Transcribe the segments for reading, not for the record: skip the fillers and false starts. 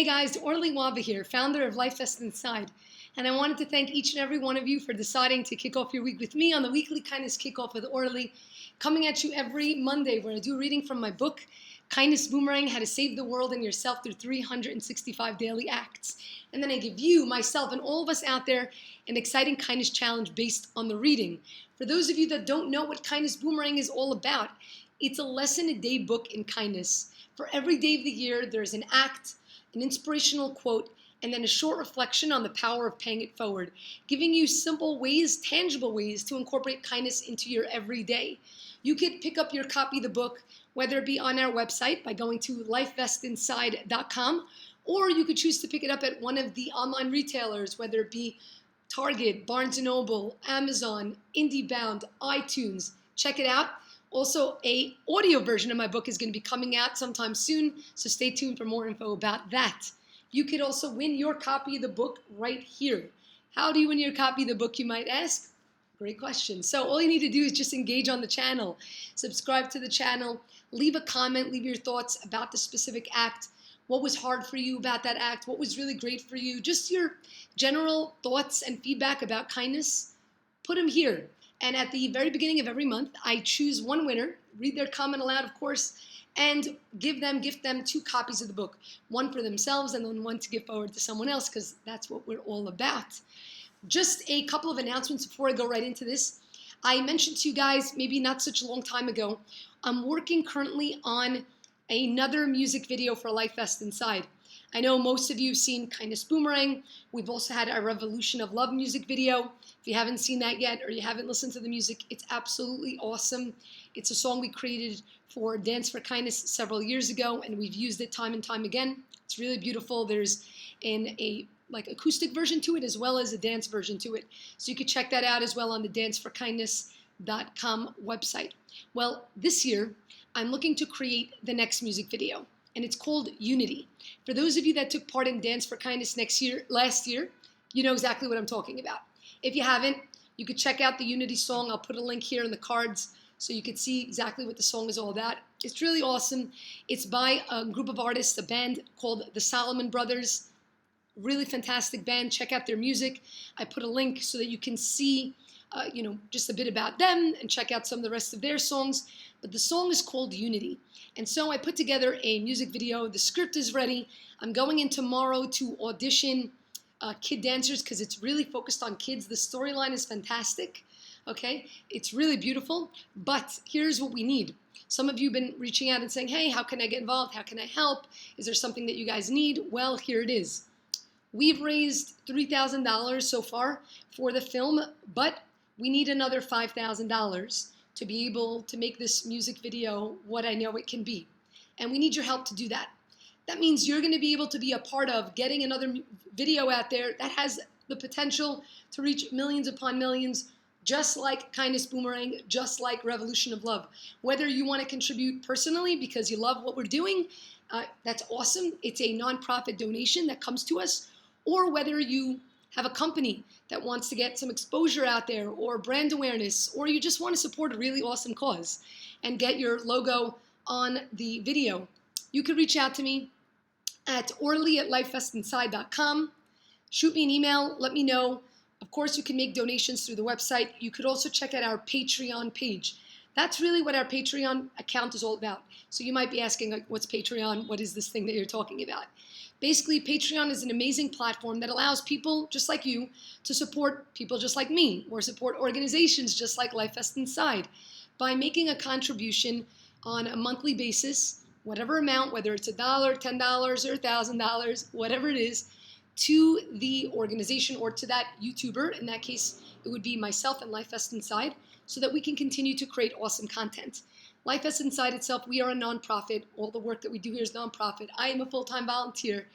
Hey guys, Orly here, founder of LifeVestInside, and I wanted to thank each and every one of you for deciding to kick off your week with me on the weekly Kindness Kickoff with Orly, coming at you every Monday where I do a reading from my book, Kindness Boomerang, How to Save the World and Yourself Through 365 Daily Acts. And then I give you, myself, and all of us out there an exciting kindness challenge based on the reading. For those of you that don't know what Kindness Boomerang is all about, it's a lesson-a-day book in kindness. For every day of the year, there's an act, an inspirational quote, and then a short reflection on the power of paying it forward, giving you simple ways, tangible ways to incorporate kindness into your everyday. You could pick up your copy of the book, whether it be on our website by going to LifeVestInside.com, or you could choose to pick it up at one of the online retailers, whether it be Target, Barnes & Noble, Amazon, IndieBound, iTunes. Check it out. Also, an audio version of my book is going to be coming out sometime soon, so stay tuned for more info about that. You could also win your copy of the book right here. How do you win your copy of the book, you might ask? Great question. So all you need to do is just engage on the channel, subscribe to the channel, leave a comment, leave your thoughts about the specific act. What was hard for you about that act? What was really great for you? Just your general thoughts and feedback about kindness. Put them here. And at the very beginning of every month, I choose one winner, read their comment aloud, of course, and gift them 2 copies of the book, one for themselves and then one to give forward to someone else, because that's what we're all about. Just a couple of announcements before I go right into this. I mentioned to you guys, maybe not such a long time ago, I'm working currently on another music video for LifeVestInside. I know most of you have seen Kindness Boomerang. We've also had our Revolution of Love music video. If you haven't seen that yet or you haven't listened to the music, it's absolutely awesome. It's a song we created for Dance for Kindness several years ago, and we've used it time and time again. It's really beautiful. There's a acoustic version to it as well as a dance version to it. So you can check that out as well on the danceforkindness.com website. Well, this year, I'm looking to create the next music video, and it's called Unity. For those of you that took part in Dance for Kindness last year, you know exactly what I'm talking about. If you haven't, you could check out the Unity song. I'll put a link here in the cards so you could see exactly what the song is all about. It's really awesome. It's by a group of artists, a band called the Solomon Brothers. Really fantastic band. Check out their music. I put a link so that you can see just a bit about them and check out some of the rest of their songs. But the song is called Unity. And so I put together a music video. The script is ready. I'm going in tomorrow to audition kid dancers because it's really focused on kids. The storyline is fantastic. Okay, it's really beautiful. But here's what we need. Some of you have been reaching out and saying, hey, how can I get involved? How can I help? Is there something that you guys need? Well, here it is. We've raised $3,000 so far for the film, but we need another $5,000 to be able to make this music video what I know it can be. And we need your help to do that. That means you're going to be able to be a part of getting another video out there that has the potential to reach millions upon millions, just like Kindness Boomerang, just like Revolution of Love. Whether you want to contribute personally because you love what we're doing, that's awesome. It's a nonprofit donation that comes to us. Or whether you have a company that wants to get some exposure out there or brand awareness, or you just want to support a really awesome cause and get your logo on the video, you could reach out to me at orly@lifevestinside.com. Shoot me an email, let me know. Of course, you can make donations through the website. You could also check out our Patreon page. That's really what our Patreon account is all about. So you might be asking, like, what's Patreon? What is this thing that you're talking about? Basically, Patreon is an amazing platform that allows people just like you to support people just like me, or support organizations just like LifeVestInside by making a contribution on a monthly basis, whatever amount, whether it's $1, $10, or $1,000, whatever it is, to the organization or to that YouTuber. In that case, it would be myself and LifeVestInside, so that we can continue to create awesome content. LifeVestInside itself, we are a nonprofit. All the work that we do here is nonprofit. I am a full-time volunteer.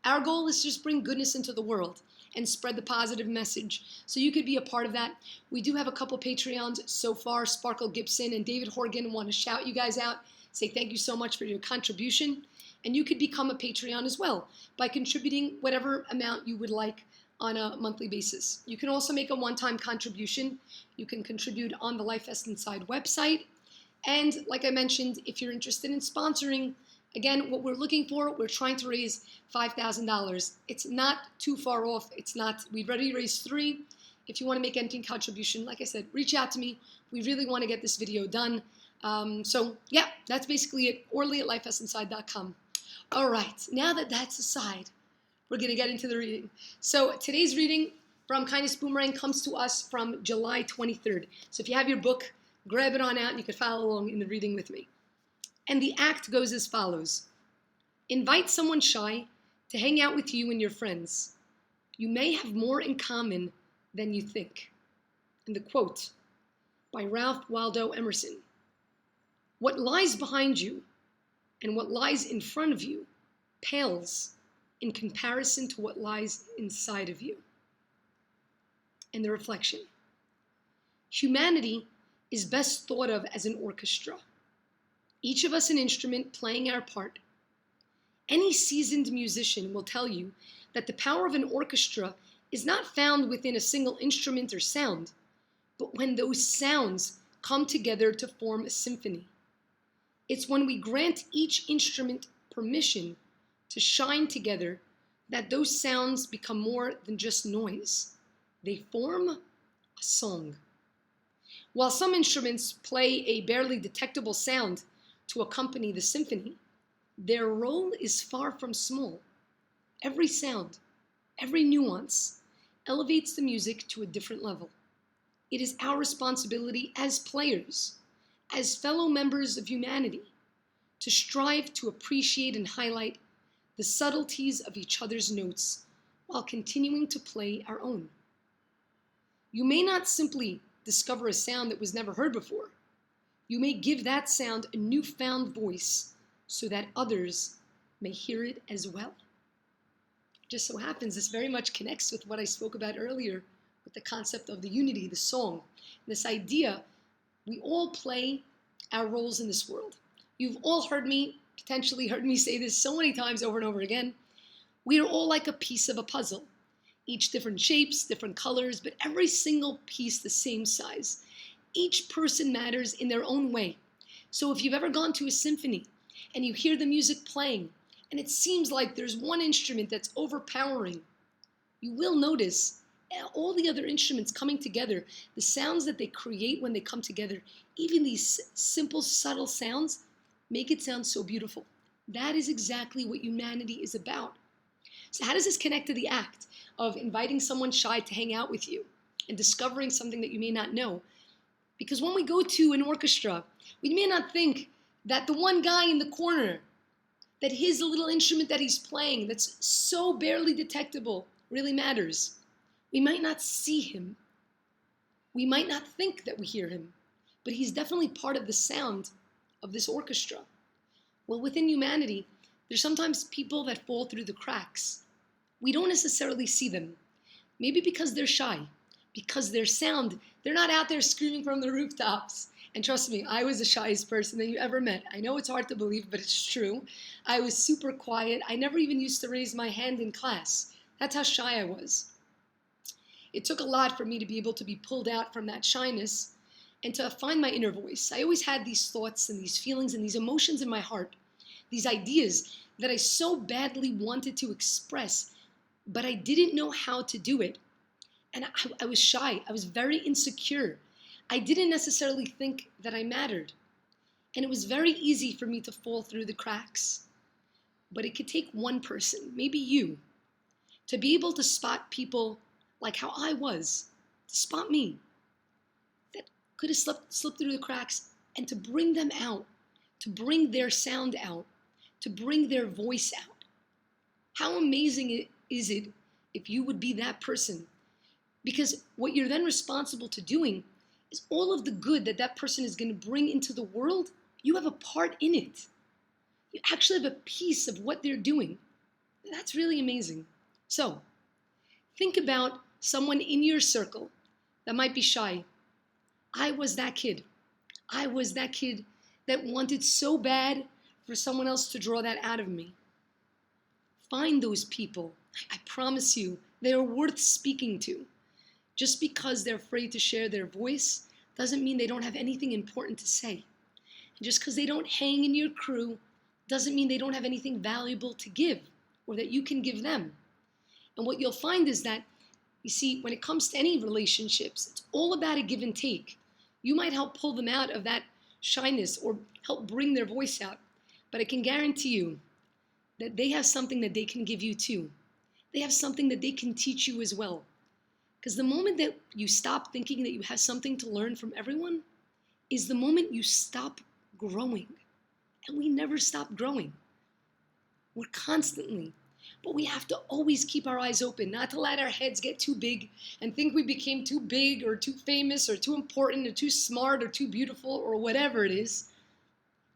Our goal is to just bring goodness into the world and spread the positive message. So you could be a part of that. We do have a couple Patreons so far. Sparkle Gibson and David Horgan want to shout you guys out, say thank you so much for your contribution. And you could become a Patreon as well by contributing whatever amount you would like on a monthly basis. You can also make a one-time contribution. You can contribute on the LifeVestInside website. And like I mentioned, if you're interested in sponsoring Again, what we're looking for, we're trying to raise $5,000. It's not too far off. We've already raised 3. If you want to make any contribution, like I said, reach out to me. We really want to get this video done. So yeah, that's basically it. Orly at LifeVestInside.com. All right, now that that's aside, we're going to get into the reading. So today's reading from Kindness Boomerang comes to us from July 23rd. So if you have your book, grab it on out and you can follow along in the reading with me. And the act goes as follows. Invite someone shy to hang out with you and your friends. You may have more in common than you think. And the quote by Ralph Waldo Emerson. What lies behind you and what lies in front of you pales in comparison to what lies inside of you. And the reflection. Humanity is best thought of as an orchestra. Each of us an instrument playing our part. Any seasoned musician will tell you that the power of an orchestra is not found within a single instrument or sound, but when those sounds come together to form a symphony. It's when we grant each instrument permission to shine together that those sounds become more than just noise. They form a song. While some instruments play a barely detectable sound to accompany the symphony, their role is far from small. Every sound, every nuance elevates the music to a different level. It is our responsibility as players, as fellow members of humanity, to strive to appreciate and highlight the subtleties of each other's notes while continuing to play our own. You may not simply discover a sound that was never heard before. You may give that sound a newfound voice so that others may hear it as well. It just so happens this very much connects with what I spoke about earlier with the concept of the unity, the song. This idea, we all play our roles in this world. You've all potentially heard me say this so many times over and over again. We are all like a piece of a puzzle. Each different shapes, different colors, but every single piece the same size. Each person matters in their own way. So if you've ever gone to a symphony and you hear the music playing and it seems like there's one instrument that's overpowering, you will notice all the other instruments coming together, the sounds that they create when they come together, even these simple, subtle sounds make it sound so beautiful. That is exactly what humanity is about. So how does this connect to the act of inviting someone shy to hang out with you and discovering something that you may not know? Because when we go to an orchestra, we may not think that the one guy in the corner, that his little instrument that he's playing that's so barely detectable really matters. We might not see him. We might not think that we hear him, but he's definitely part of the sound of this orchestra. Well, within humanity, there's sometimes people that fall through the cracks. We don't necessarily see them. Maybe because they're shy, because their sound, they're not out there screaming from the rooftops. And trust me, I was the shyest person that you ever met. I know it's hard to believe, but it's true. I was super quiet. I never even used to raise my hand in class. That's how shy I was. It took a lot for me to be able to be pulled out from that shyness and to find my inner voice. I always had these thoughts and these feelings and these emotions in my heart, these ideas that I so badly wanted to express, but I didn't know how to do it. And I was shy. I was very insecure. I didn't necessarily think that I mattered. And it was very easy for me to fall through the cracks. But it could take one person, maybe you, to be able to spot people like how I was, to spot me, that could have slipped through the cracks, and to bring them out, to bring their sound out, to bring their voice out. How amazing is it if you would be that person? Because what you're then responsible to doing is all of the good that that person is going to bring into the world, you have a part in it. You actually have a piece of what they're doing. That's really amazing. So, think about someone in your circle that might be shy. I was that kid. I was that kid that wanted so bad for someone else to draw that out of me. Find those people. I promise you, they are worth speaking to. Just because they're afraid to share their voice doesn't mean they don't have anything important to say. And just because they don't hang in your crew doesn't mean they don't have anything valuable to give or that you can give them. And what you'll find is that, you see, when it comes to any relationships, it's all about a give and take. You might help pull them out of that shyness or help bring their voice out. But I can guarantee you that they have something that they can give you too. They have something that they can teach you as well. Because the moment that you stop thinking that you have something to learn from everyone is the moment you stop growing. And we never stop growing. We're constantly. But we have to always keep our eyes open, not to let our heads get too big and think we became too big or too famous or too important or too smart or too beautiful or whatever it is.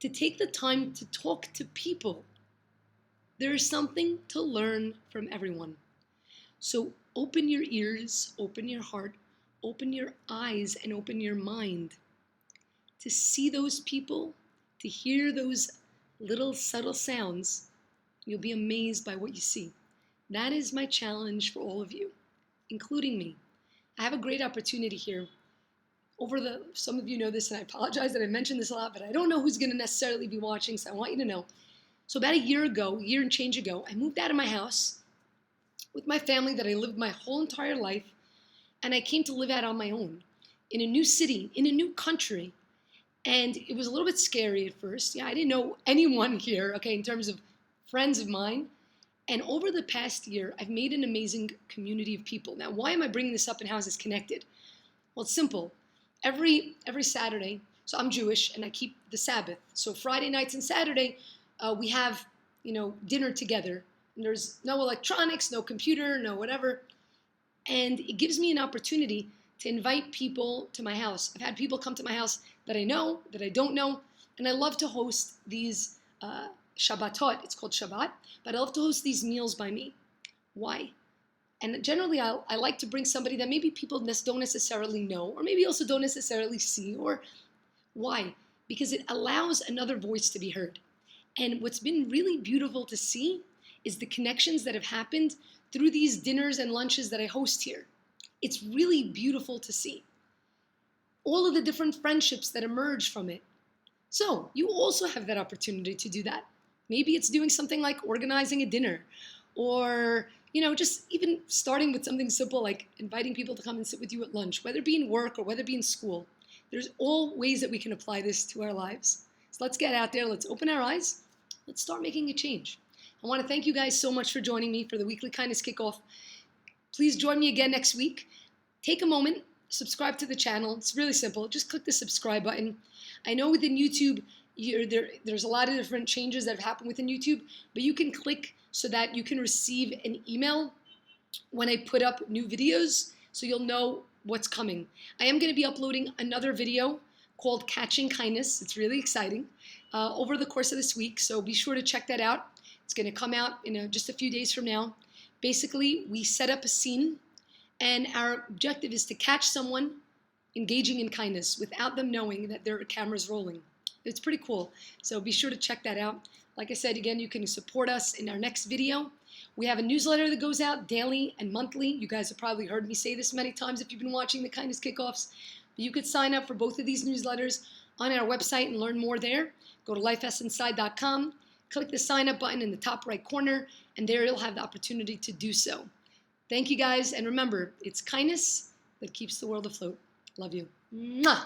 To take the time to talk to people. There is something to learn from everyone. So open your ears, open your heart, open your eyes, and open your mind to see those people, to hear those little subtle sounds. You'll be amazed by what you see. That is my challenge for all of you, including me. I have a great opportunity here. Some of you know this, and I apologize that I mentioned this a lot, but I don't know who's going to necessarily be watching, so I want you to know. So about a year and change ago, I moved out of my house with my family that I lived my whole entire life, and I came to live out on my own in a new city, in a new country. And it was a little bit scary at first. Yeah, I didn't know anyone here, okay, in terms of friends of mine. And over the past year, I've made an amazing community of people. Now, why am I bringing this up and how is this connected? Well, it's simple. Every Saturday, so I'm Jewish and I keep the Sabbath. So Friday nights and Saturday, we have, dinner together. And there's no electronics, no computer, no whatever. And it gives me an opportunity to invite people to my house. I've had people come to my house that I know, that I don't know. And I love to host these Shabbatot, it's called Shabbat, but I love to host these meals by me. Why? And generally, I like to bring somebody that maybe people don't necessarily know, or maybe also don't necessarily see, or why? Because it allows another voice to be heard. And what's been really beautiful to see is the connections that have happened through these dinners and lunches that I host here. It's really beautiful to see. All of the different friendships that emerge from it. So you also have that opportunity to do that. Maybe it's doing something like organizing a dinner, or just even starting with something simple like inviting people to come and sit with you at lunch, whether it be in work or whether it be in school. There's all ways that we can apply this to our lives. So let's get out there, let's open our eyes, let's start making a change. I want to thank you guys so much for joining me for the weekly Kindness Kickoff. Please join me again next week. Take a moment, subscribe to the channel. It's really simple. Just click the subscribe button. I know within YouTube, there's a lot of different changes that have happened within YouTube, but you can click so that you can receive an email when I put up new videos, so you'll know what's coming. I am going to be uploading another video called Catching Kindness. It's really exciting over the course of this week, so be sure to check that out. It's going to come out in just a few days from now. Basically, we set up a scene, and our objective is to catch someone engaging in kindness without them knowing that their camera's rolling. It's pretty cool, so be sure to check that out. Like I said, again, you can support us in our next video. We have a newsletter that goes out daily and monthly. You guys have probably heard me say this many times if you've been watching the Kindness Kickoffs. But you could sign up for both of these newsletters on our website and learn more there. Go to LifeVestInside.com, click the sign up button in the top right corner, and there you'll have the opportunity to do so. Thank you guys, and remember, it's kindness that keeps the world afloat. Love you. Mwah!